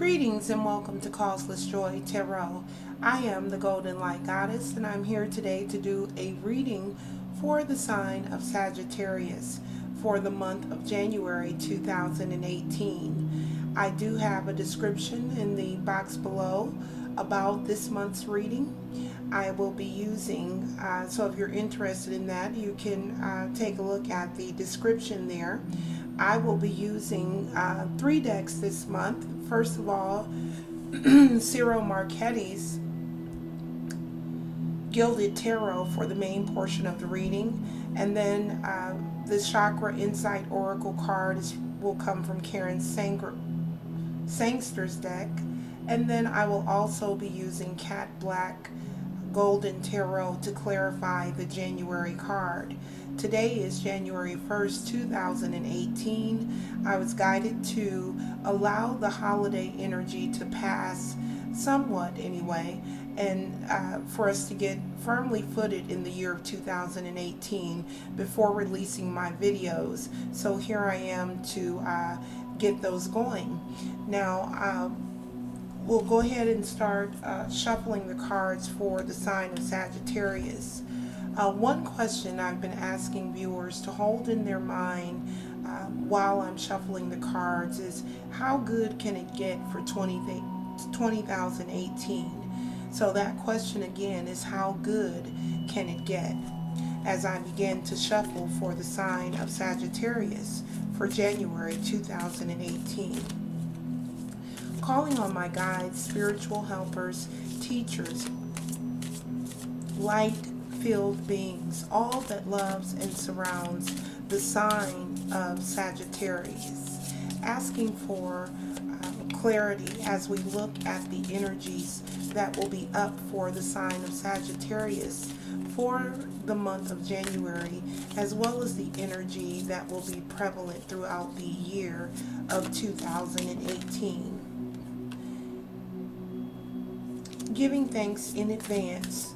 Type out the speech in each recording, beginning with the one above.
Greetings and welcome to Causeless Joy Tarot. I am the Golden Light Goddess, and I'm here today to do a reading for the sign of Sagittarius for the month of January 2018. I do have a description in the box below about this month's reading. I will be using, so if you're interested in that, you can take a look at the description there. I will be using 3 decks this month. First of all, Ciro Marchetti's Gilded Tarot for the main portion of the reading, and then the Chakra Insight Oracle card will come from Karen Sangster's deck, and then I will also be using Cat Black Golden Tarot to clarify the January card. Today is January 1st, 2018. I was guided to allow the holiday energy to pass somewhat anyway, and for us to get firmly footed in the year of 2018 before releasing my videos. So here I am to get those going. Now, we'll go ahead and start shuffling the cards for the sign of Sagittarius. One question I've been asking viewers to hold in their mind while I'm shuffling the cards is, how good can it get for 2018? So that question again is, how good can it get? As I begin to shuffle for the sign of Sagittarius for January 2018. Calling on my guides, spiritual helpers, teachers, light-filled beings, all that loves and surrounds the sign of Sagittarius, asking for clarity as we look at the energies that will be up for the sign of Sagittarius for the month of January, as well as the energy that will be prevalent throughout the year of 2018. Giving thanks in advance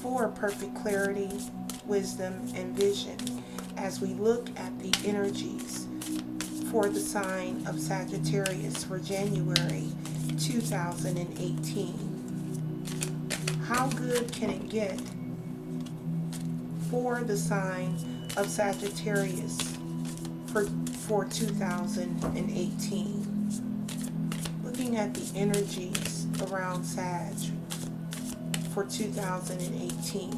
for perfect clarity, wisdom, and vision as we look at the energies for the sign of Sagittarius for January 2018. How good can it get for the sign of Sagittarius for 2018? Looking at the energies around Sag for 2018.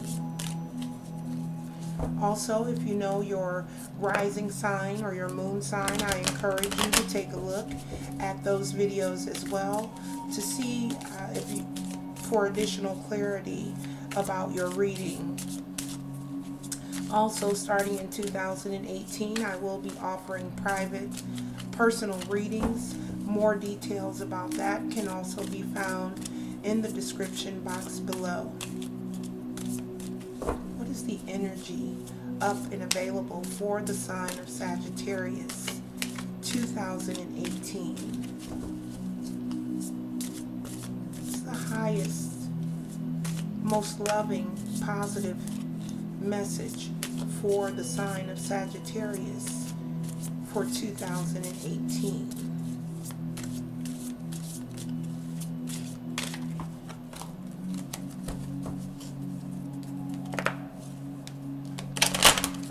Also, if you know your rising sign or your moon sign, I encourage you to take a look at those videos as well to see for additional clarity about your reading. Also, starting in 2018, I will be offering private personal readings. More details about that can also be found in the description box below. What is the energy up and available for the sign of Sagittarius 2018? It's the highest, most loving, positive message for the sign of Sagittarius for 2018.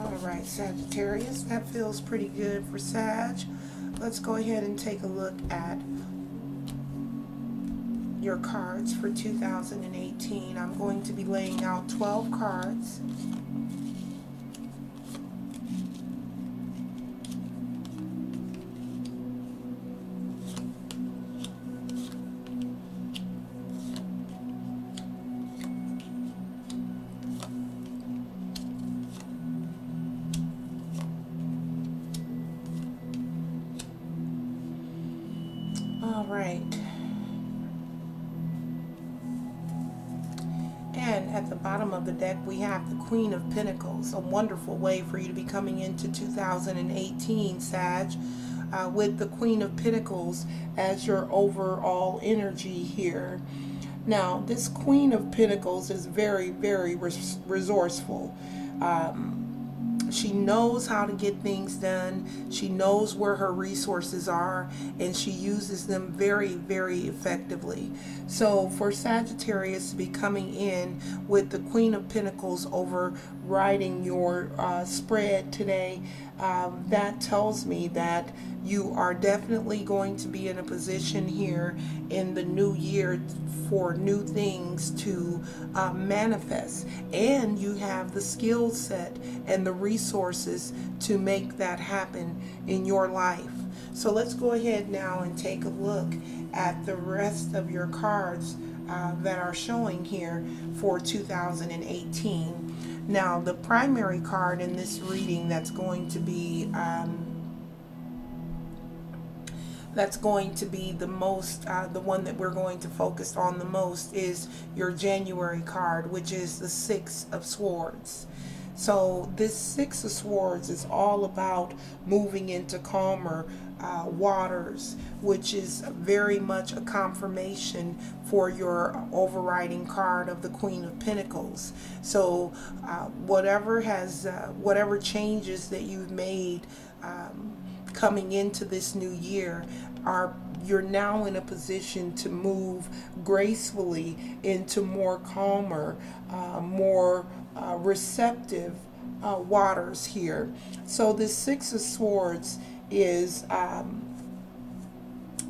Alright, Sagittarius, that feels pretty good for Sag. Let's go ahead and take a look at your cards for 2018. I'm going to be laying out 12 cards. All right. And at the bottom of the deck, we have the Queen of Pentacles, a wonderful way for you to be coming into 2018, Sag, with the Queen of Pentacles as your overall energy here. Now, this Queen of Pentacles is very, very resourceful. She knows how to get things done. She knows where her resources are, and she uses them very, very effectively. So for Sagittarius to be coming in with the Queen of Pentacles overriding your spread today, that tells me that you are definitely going to be in a position here in the new year for new things to manifest, and you have the skill set and the resources to make that happen in your life. So let's go ahead now and take a look at the rest of your cards that are showing here for 2018. Now, the primary card in this reading that's going to be the most, the one that we're going to focus on the most, is your January card, which is the Six of Swords. So this Six of Swords is all about moving into calmer waters, which is very much a confirmation for your overriding card of the Queen of Pentacles. So whatever changes that you've made coming into this new year, you're now in a position to move gracefully into more calmer, more receptive waters here. So this Six of Swords is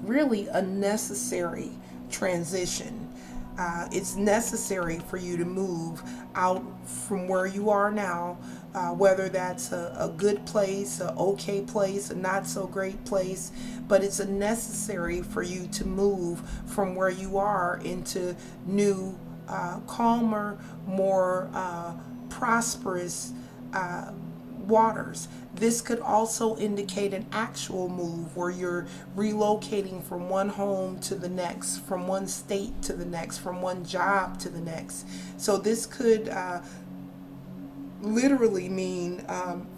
really a necessary transition. It's necessary for you to move out from where you are now, whether that's a good place, a okay place, a not so great place, but it's a necessary for you to move from where you are into new, calmer, more prosperous waters. This could also indicate an actual move where you're relocating from one home to the next, from one state to the next, from one job to the next. So this could literally mean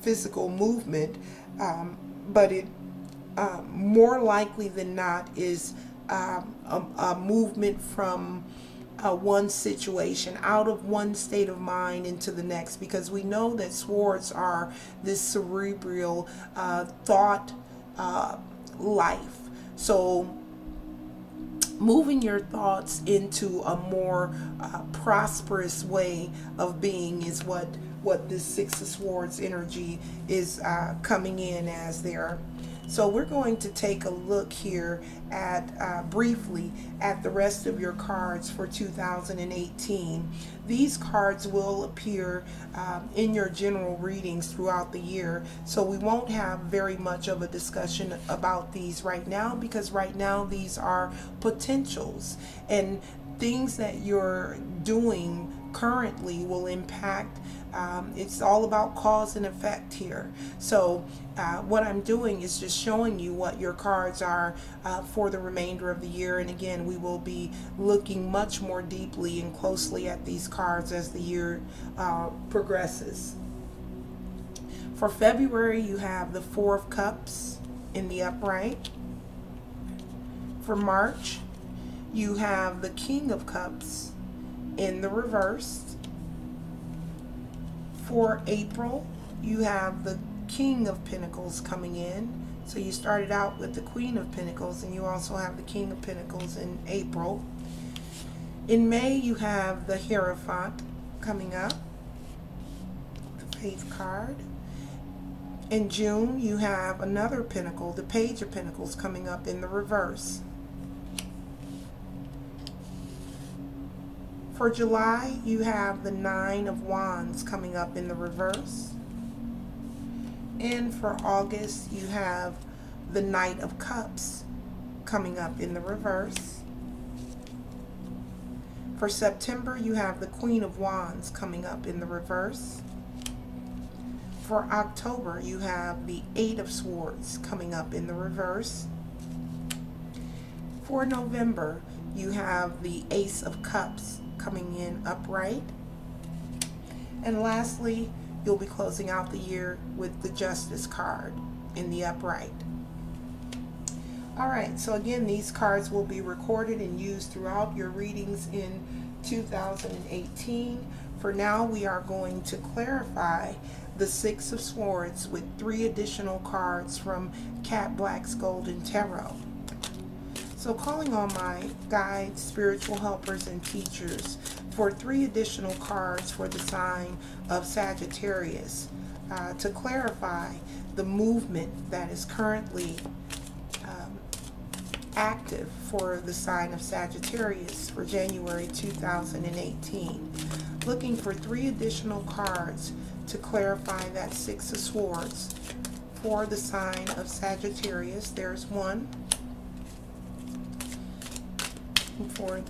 physical movement, but it more likely than not is a movement from one situation, out of one state of mind into the next, because we know that swords are this cerebral thought life. So moving your thoughts into a more prosperous way of being is what this Six of Swords energy is coming in as there. So we're going to take a look here at briefly at the rest of your cards for 2018. These cards will appear in your general readings throughout the year, so we won't have very much of a discussion about these right now, because right now these are potentials, and things that you're doing currently will impact. It's all about cause and effect here. So what I'm doing is just showing you what your cards are for the remainder of the year. And again, we will be looking much more deeply and closely at these cards as the year progresses. For February, you have the Four of Cups in the upright. For March, you have the King of Cups in the reverse. For April, you have the King of Pentacles coming in. So you started out with the Queen of Pentacles, and you also have the King of Pentacles in April. In May, you have the Hierophant coming up, the Faith card. In June, you have another Pentacle, the Page of Pentacles, coming up in the reverse. For July, you have the Nine of Wands coming up in the reverse. And for August, you have the Knight of Cups coming up in the reverse. For September, you have the Queen of Wands coming up in the reverse. For October, you have the Eight of Swords coming up in the reverse. For November, you have the Ace of Cups coming in upright. And lastly, you'll be closing out the year with the Justice card in the upright. Alright, so again, these cards will be recorded and used throughout your readings in 2018. For now, we are going to clarify the Six of Swords with 3 additional cards from Cat Black's Golden Tarot. So calling on my guides, spiritual helpers, and teachers for 3 additional cards for the sign of Sagittarius to clarify the movement that is currently active for the sign of Sagittarius for January 2018. Looking for 3 additional cards to clarify that Six of Swords for the sign of Sagittarius. There's 1. For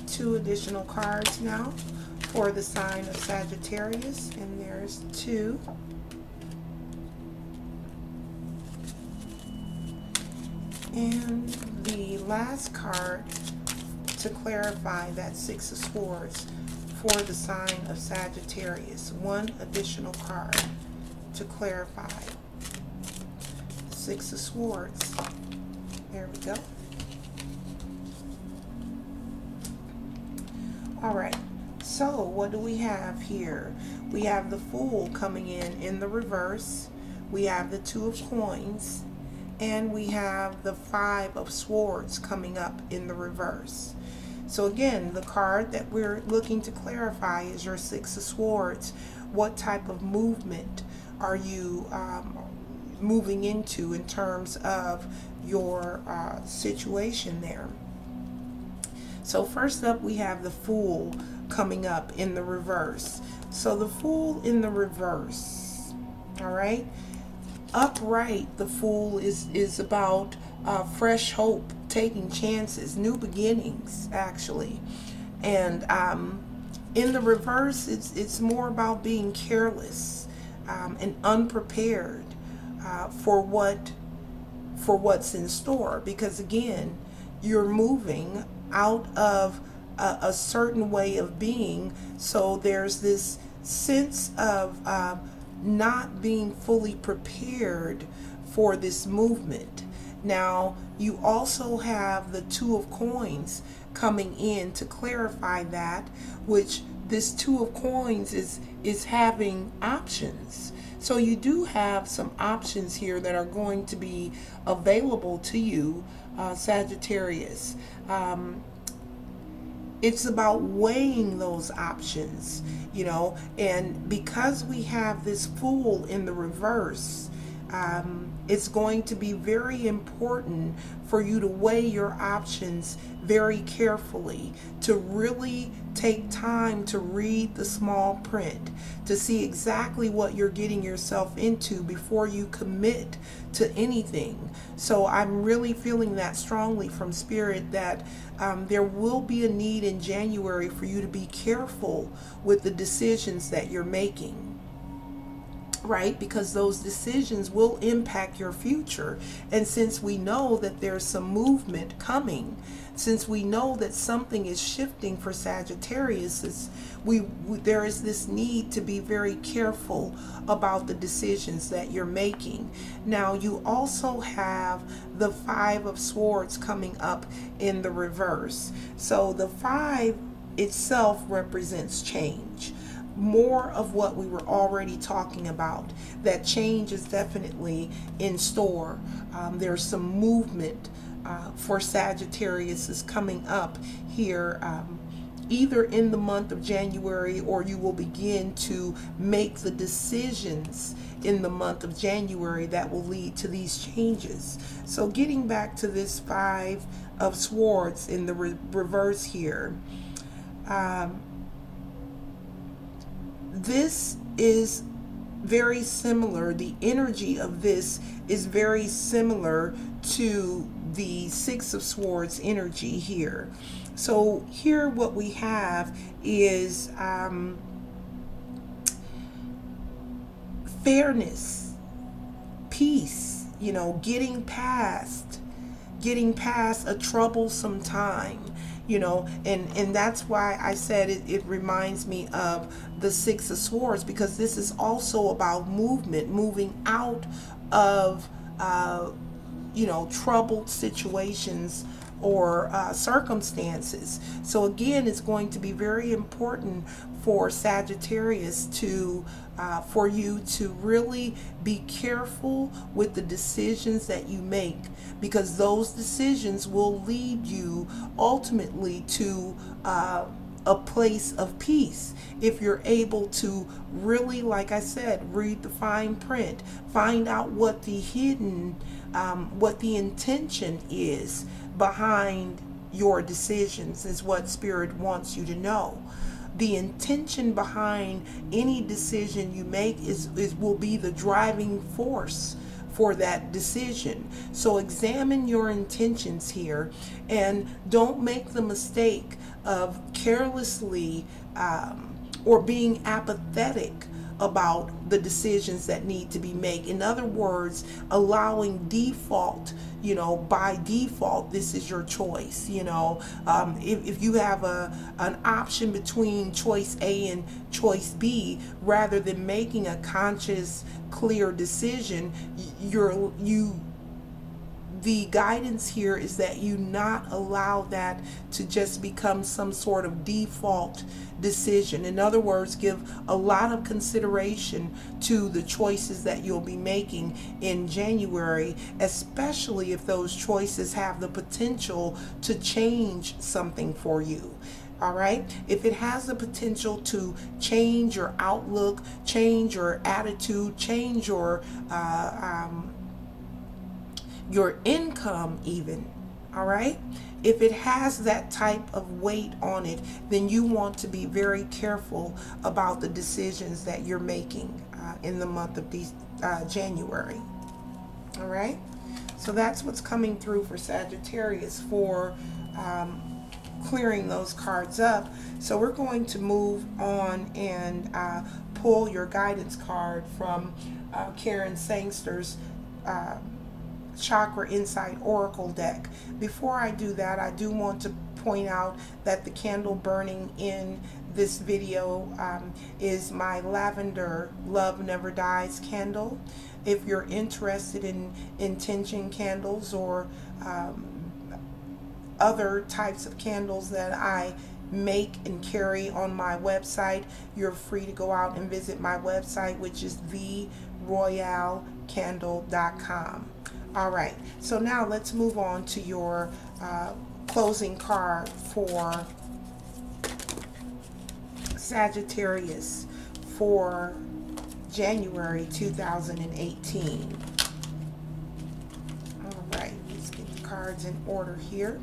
2 additional cards now for the sign of Sagittarius, and there's 2. And the last card to clarify that Six of Swords for the sign of Sagittarius. 1 additional card to clarify Six of Swords. There we go. All right, so what do we have here? We have the Fool coming in the reverse. We have the 2 of Coins, and we have the 5 of Swords coming up in the reverse. So again, the card that we're looking to clarify is your Six of Swords. What type of movement are you moving into in terms of your situation there? So first up, we have the Fool coming up in the reverse. So the Fool in the reverse, all right? Upright, the Fool is about fresh hope, taking chances, new beginnings, actually. And in the reverse, it's more about being careless and unprepared for what's in store. Because again, you're moving out of a certain way of being, so there's this sense of not being fully prepared for this movement. Now, you also have the 2 of Coins coming in to clarify that, which this 2 of Coins is having options. So you do have some options here that are going to be available to you, Sagittarius. It's about weighing those options, you know, and because we have this Fool in the reverse, it's going to be very important for you to weigh your options very carefully, to really take time to read the small print, to see exactly what you're getting yourself into before you commit to anything. So I'm really feeling that strongly from Spirit that there will be a need in January for you to be careful with the decisions that you're making. Right? Because those decisions will impact your future. And since we know that there's some movement coming, since we know that something is shifting for Sagittarius, there is this need to be very careful about the decisions that you're making. Now, you also have the 5 of Swords coming up in the reverse. So the 5 itself represents change. More of what we were already talking about. That change is definitely in store. There's some movement for Sagittarius is coming up here, either in the month of January, or you will begin to make the decisions in the month of January that will lead to these changes. So getting back to this 5 of Swords in the reverse here, this is very similar. The energy of this is very similar to the 6 of Swords energy here. So here what we have is fairness, peace, you know, getting past a troublesome time. You know, and that's why I said it reminds me of the 6 of Swords, because this is also about movement, moving out of, you know, troubled situations or circumstances. So again, it's going to be very important for Sagittarius to for you to really be careful with the decisions that you make, because those decisions will lead you ultimately to a place of peace if you're able to really, like I said, read the fine print, find out what the hidden what the intention is behind your decisions, is what Spirit wants you to know. The intention behind any decision you make is will be the driving force for that decision. So examine your intentions here, and don't make the mistake of carelessly or being apathetic about the decisions that need to be made. In other words, allowing default, by default, this is your choice. If you have an option between choice A and choice B, rather than making a conscious, clear decision, the guidance here is that you not allow that to just become some sort of default decision. In other words, give a lot of consideration to the choices that you'll be making in January, especially if those choices have the potential to change something for you. All right. If it has the potential to change your outlook, change your attitude, change your income even, all right? If it has that type of weight on it, then you want to be very careful about the decisions that you're making in the month of January, all right? So that's what's coming through for Sagittarius for clearing those cards up. So we're going to move on and pull your guidance card from Karen Sangster's Chakra Insight Oracle deck. Before I do that, I do want to point out that the candle burning in this video is my lavender Love Never Dies candle. If you're interested in intention candles or other types of candles that I make and carry on my website, you're free to go out and visit my website, which is theroyalcandle.com. All right, so now let's move on to your closing card for Sagittarius for January 2018. All right, let's get the cards in order here.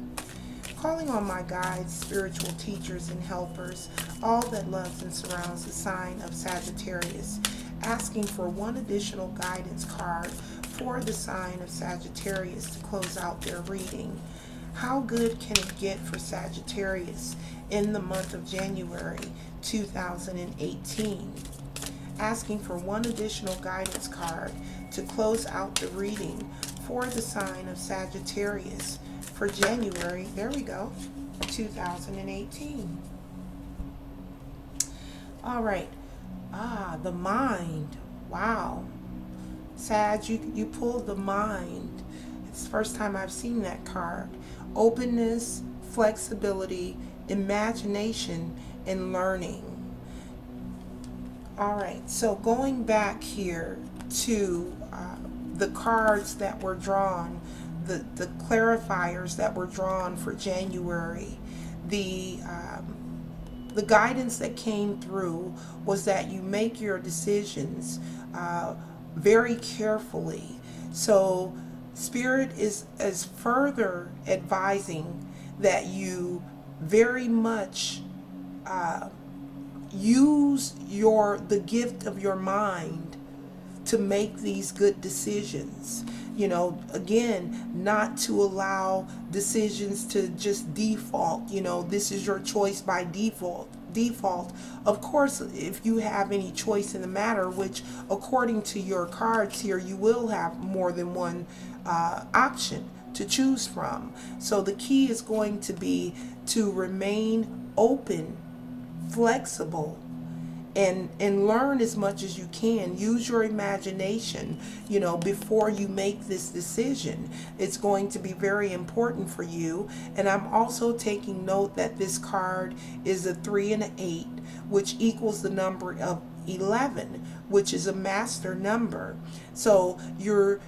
Calling on my guides, spiritual teachers, and helpers, all that loves and surrounds the sign of Sagittarius, asking for one additional guidance card for the sign of Sagittarius to close out their reading. How good can it get for Sagittarius in the month of January 2018? Asking for one additional guidance card to close out the reading for the sign of Sagittarius for January, there we go, 2018. All right. The mind. Wow. Sag, you pulled the mind. It's the first time I've seen that card. Openness, flexibility, imagination, and learning. All right, so going back here to the cards that were drawn, the clarifiers that were drawn for January, the guidance that came through was that you make your decisions very carefully. So Spirit is further advising that you very much use the gift of your mind to make these good decisions. Again, not to allow decisions to just default. This is your choice by default. Of course, if you have any choice in the matter, which according to your cards here, you will have more than one option to choose from. So the key is going to be to remain open, flexible, and learn as much as you can. Use your imagination, before you make this decision. It's going to be very important for you. And I'm also taking note that this card is a 3 and an 8, which equals the number of 11, which is a master number. So you're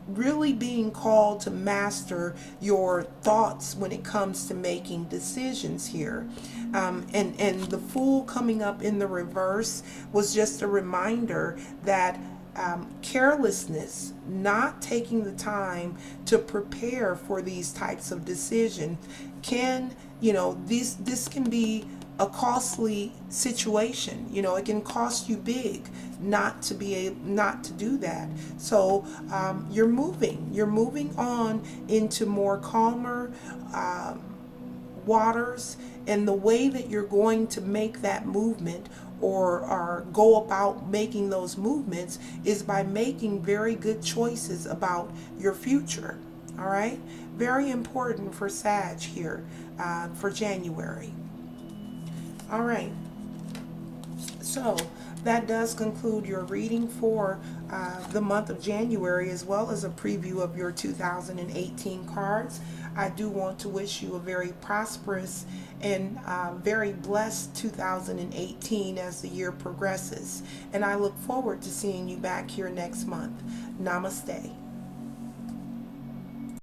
really being called to master your thoughts when it comes to making decisions here. And the Fool coming up in the reverse was just a reminder that carelessness, not taking the time to prepare for these types of decisions, can, this can be a costly situation. It can cost you big not to do that. So you're moving on into more calmer waters, and the way that you're going to make that movement or go about making those movements is by making very good choices about your future. All right, very important for Sag here for January. All right, so that does conclude your reading for the month of January, as well as a preview of your 2018 cards. I do want to wish you a very prosperous and very blessed 2018 as the year progresses. And I look forward to seeing you back here next month. Namaste.